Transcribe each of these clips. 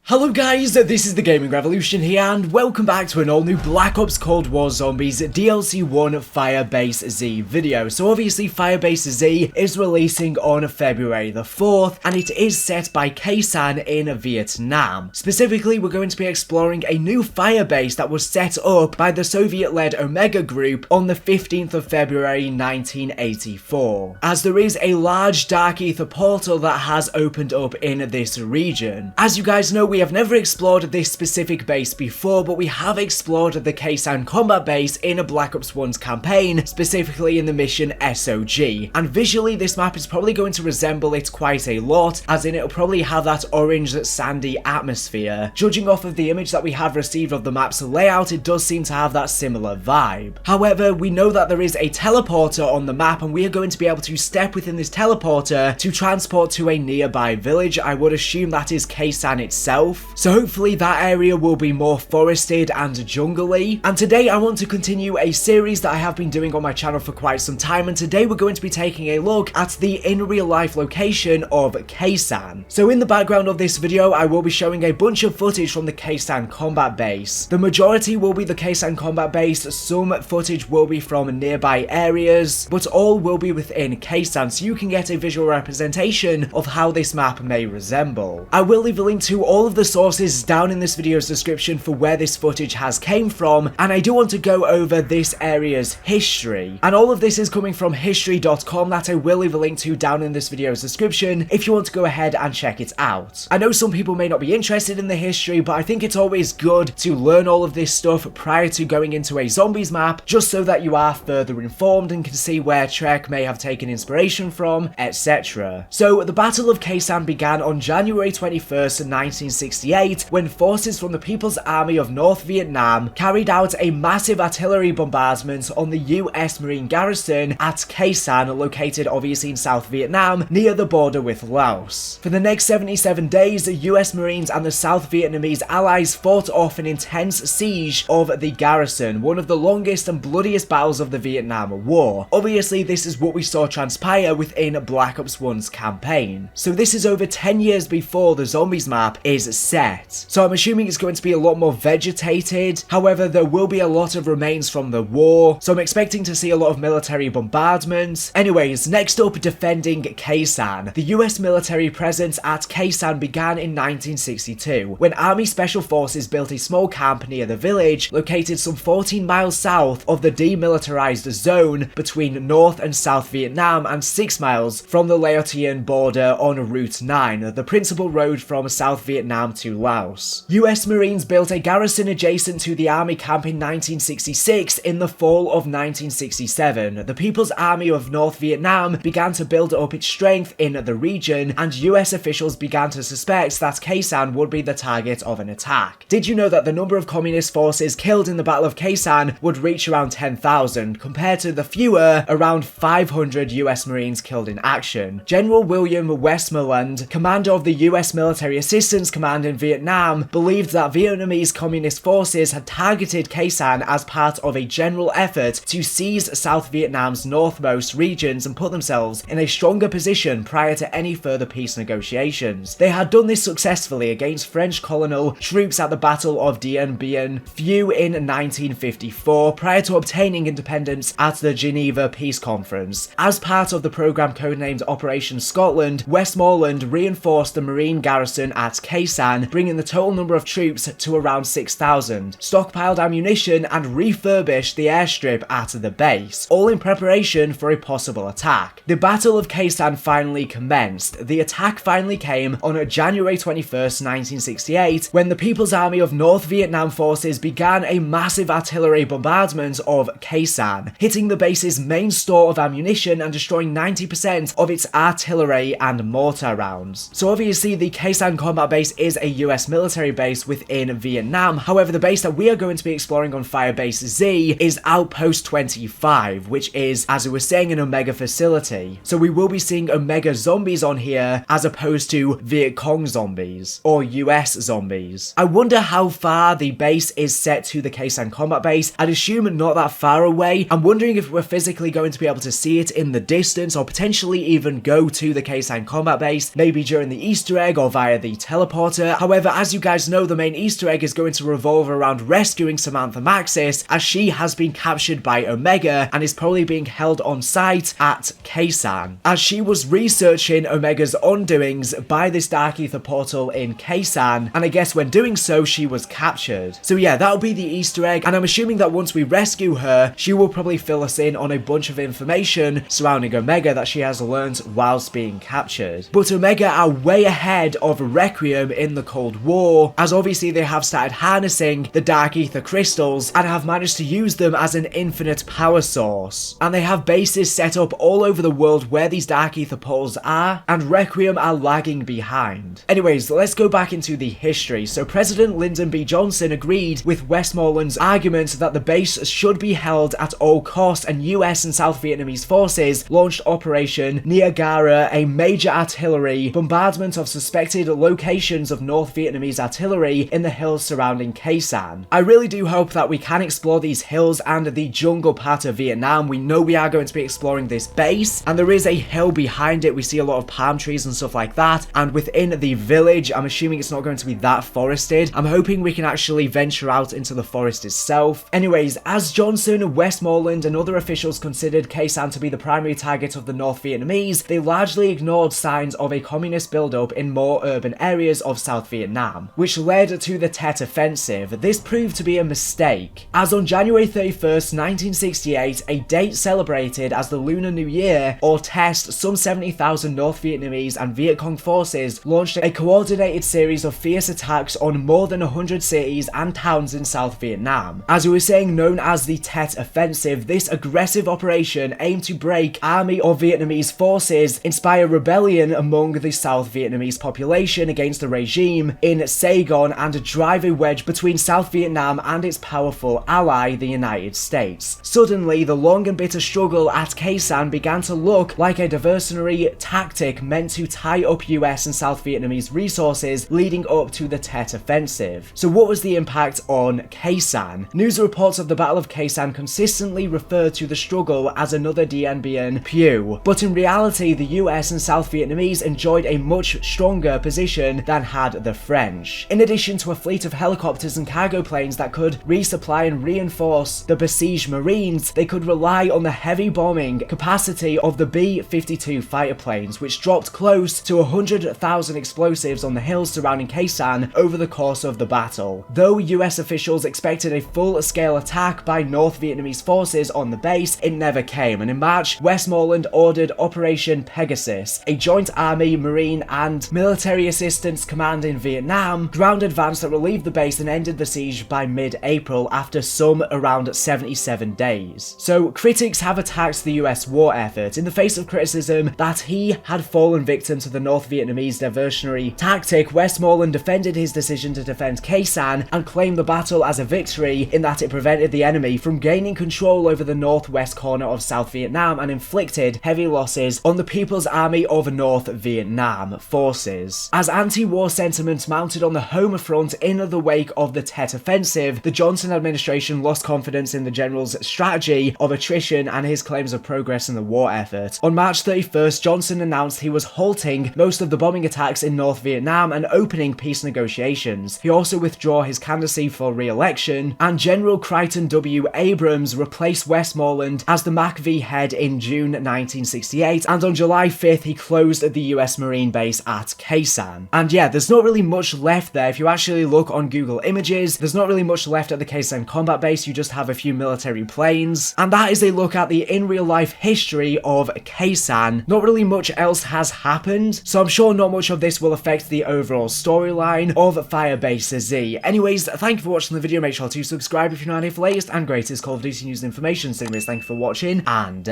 Hello guys, this is the Gaming Revolution here and welcome back to an all new Black Ops Cold War Zombies DLC1 Firebase Z video. So obviously Firebase Z is releasing on February the 4th and it is set by Khe Sanh in Vietnam. Specifically, we're going to be exploring a new firebase that was set up by the Soviet-led Omega Group on the 15th of February 1984. As there is a large dark ether portal that has opened up in this region. As you guys know, we have never explored this specific base before, but we have explored the Khe Sanh combat base in a Black Ops 1's campaign, specifically in the mission SOG. And visually, this map is probably going to resemble it quite a lot, as in it'll probably have that orange, sandy atmosphere. Judging off of the image that we have received of the map's layout, it does seem to have that similar vibe. However, we know that there is a teleporter on the map, and we are going to be able to step within this teleporter to transport to a nearby village. I would assume that is Khe Sanh itself. So hopefully that area will be more forested and jungle-y. And today I want to continue a series that I have been doing on my channel for quite some time, and today we're going to be taking a look at the in real life location of Khe Sanh. So in the background of this video I will be showing a bunch of footage from the Khe Sanh combat base. The majority will be the Khe Sanh combat base, some footage will be from nearby areas, but all will be within Khe Sanh, so you can get a visual representation of how this map may resemble. I will leave a link to all of the sources down in this video's description for where this footage has came from, and I do want to go over this area's history. And all of this is coming from history.com that I will leave a link to down in this video's description if you want to go ahead and check it out. I know some people may not be interested in the history, but I think it's always good to learn all of this stuff prior to going into a zombies map, just so that you are further informed and can see where Treyarch may have taken inspiration from, etc. So the Battle of Khe Sanh began on January 21st, 1968, when forces from the People's Army of North Vietnam carried out a massive artillery bombardment on the US Marine garrison at Khe Sanh, located obviously in South Vietnam, near the border with Laos. For the next 77 days, the US Marines and the South Vietnamese allies fought off an intense siege of the garrison, one of the longest and bloodiest battles of the Vietnam War. Obviously, this is what we saw transpire within Black Ops 1's campaign. So this is over 10 years before the zombies map is set. So I'm assuming it's going to be a lot more vegetated. However, there will be a lot of remains from the war, so I'm expecting to see a lot of military bombardment. Anyways, next up, defending Khe Sanh. The US military presence at Khe Sanh began in 1962, when Army Special Forces built a small camp near the village, located some 14 miles south of the demilitarized zone between North and South Vietnam and 6 miles from the Laotian border on Route 9, the principal road from South Vietnam to Laos. US Marines built a garrison adjacent to the army camp in 1966. In the fall of 1967, the People's Army of North Vietnam began to build up its strength in the region, and US officials began to suspect that Khe Sanh would be the target of an attack. Did you know that the number of communist forces killed in the Battle of Khe Sanh would reach around 10,000, compared to the fewer, around 500 US Marines killed in action? General William Westmoreland, commander of the US Military Assistance Command in Vietnam, believed that Vietnamese communist forces had targeted Khe Sanh as part of a general effort to seize South Vietnam's northmost regions and put themselves in a stronger position prior to any further peace negotiations. They had done this successfully against French colonial troops at the Battle of Dien Bien Phu in 1954, prior to obtaining independence at the Geneva Peace Conference. As part of the program codenamed Operation Scotland, Westmoreland reinforced the Marine garrison at Khe Sanh, bringing the total number of troops to around 6,000, stockpiled ammunition, and refurbished the airstrip at the base, all in preparation for a possible attack. The Battle of Khe Sanh finally commenced. The attack finally came on January 21st, 1968, when the People's Army of North Vietnam forces began a massive artillery bombardment of Khe Sanh, hitting the base's main store of ammunition and destroying 90% of its artillery and mortar rounds. So obviously the Khe Sanh combat base is a US military base within Vietnam. However, the base that we are going to be exploring on Firebase Z is Outpost 25, which is, as we were saying, an Omega facility. So we will be seeing Omega zombies on here as opposed to Viet Cong zombies or US zombies. I wonder how far the base is set to the Khe Sanh combat base. I'd assume not that far away. I'm wondering if we're physically going to be able to see it in the distance, or potentially even go to the Khe Sanh combat base, maybe during the Easter egg or via the teleporter about her. However, as you guys know, the main Easter egg is going to revolve around rescuing Samantha Maxis, as she has been captured by Omega and is probably being held on site at Khe Sanh, as she was researching Omega's undoings by this Dark Ether portal in Khe Sanh, and I guess when doing so, she was captured. So yeah, that'll be the Easter egg, and I'm assuming that once we rescue her, she will probably fill us in on a bunch of information surrounding Omega that she has learned whilst being captured. But Omega are way ahead of Requiem in the Cold War, as obviously they have started harnessing the Dark Ether crystals and have managed to use them as an infinite power source. And they have bases set up all over the world where these Dark Ether poles are, and Requiem are lagging behind. Anyways, let's go back into the history. So President Lyndon B. Johnson agreed with Westmoreland's argument that the base should be held at all costs, and US and South Vietnamese forces launched Operation Niagara, a major artillery bombardment of suspected locations of North Vietnamese artillery in the hills surrounding Khe Sanh. I really do hope that we can explore these hills and the jungle part of Vietnam. We know we are going to be exploring this base, and there is a hill behind it. We see a lot of palm trees and stuff like that, and within the village, I'm assuming it's not going to be that forested. I'm hoping we can actually venture out into the forest itself. Anyways, as Johnson, Westmoreland, and other officials considered Khe Sanh to be the primary target of the North Vietnamese, they largely ignored signs of a communist buildup in more urban areas of South Vietnam, which led to the Tet Offensive. This proved to be a mistake, as on January 31st, 1968, a date celebrated as the Lunar New Year, or Test, some 70,000 North Vietnamese and Viet Cong forces launched a coordinated series of fierce attacks on more than 100 cities and towns in South Vietnam. As we were saying, known as the Tet Offensive, this aggressive operation aimed to break army or Vietnamese forces, inspire rebellion among the South Vietnamese population against the regime in Saigon, and drive a wedge between South Vietnam and its powerful ally, the United States. Suddenly, the long and bitter struggle at Khe Sanh began to look like a diversionary tactic meant to tie up US and South Vietnamese resources leading up to the Tet Offensive. So what was the impact on Khe Sanh? News reports of the Battle of Khe Sanh consistently referred to the struggle as another Dien Bien Phu, but in reality, the US and South Vietnamese enjoyed a much stronger position than had the French. In addition to a fleet of helicopters and cargo planes that could resupply and reinforce the besieged Marines, they could rely on the heavy bombing capacity of the B-52 fighter planes, which dropped close to 100,000 explosives on the hills surrounding Khe Sanh over the course of the battle. Though US officials expected a full-scale attack by North Vietnamese forces on the base, it never came, and in March, Westmoreland ordered Operation Pegasus, a joint army, marine, and military assistance command in Vietnam ground advance that relieved the base and ended the siege by mid-April after some around 77 days. So critics have attacked the US war effort in the face of criticism that he had fallen victim to the North Vietnamese diversionary tactic. Westmoreland defended his decision to defend Khe Sanh and claimed the battle as a victory in that it prevented the enemy from gaining control over the northwest corner of South Vietnam and inflicted heavy losses on the People's Army of North Vietnam forces. As anti-war sentiment mounted on the home front in the wake of the Tet Offensive, the Johnson administration lost confidence in the general's strategy of attrition and his claims of progress in the war effort. On March 31st, Johnson announced he was halting most of the bombing attacks in North Vietnam and opening peace negotiations. He also withdrew his candidacy for re-election, and General Crichton W. Abrams replaced Westmoreland as the MACV head in June 1968, and on July 5th he closed the US Marine base at Khe Sanh. And yeah, there's not really much left there. If you actually look on Google Images, there's not really much left at the Khe Sanh combat base. You just have a few military planes, and that is a look at the in real life history of Khe Sanh. Not really much else has happened, so I'm sure not much of this will affect the overall storyline of Firebase Z. Anyways, thank you for watching the video. Make sure to subscribe if you're not here for the latest and greatest Call of Duty news and information. So anyways, thank you for watching, and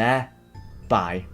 bye.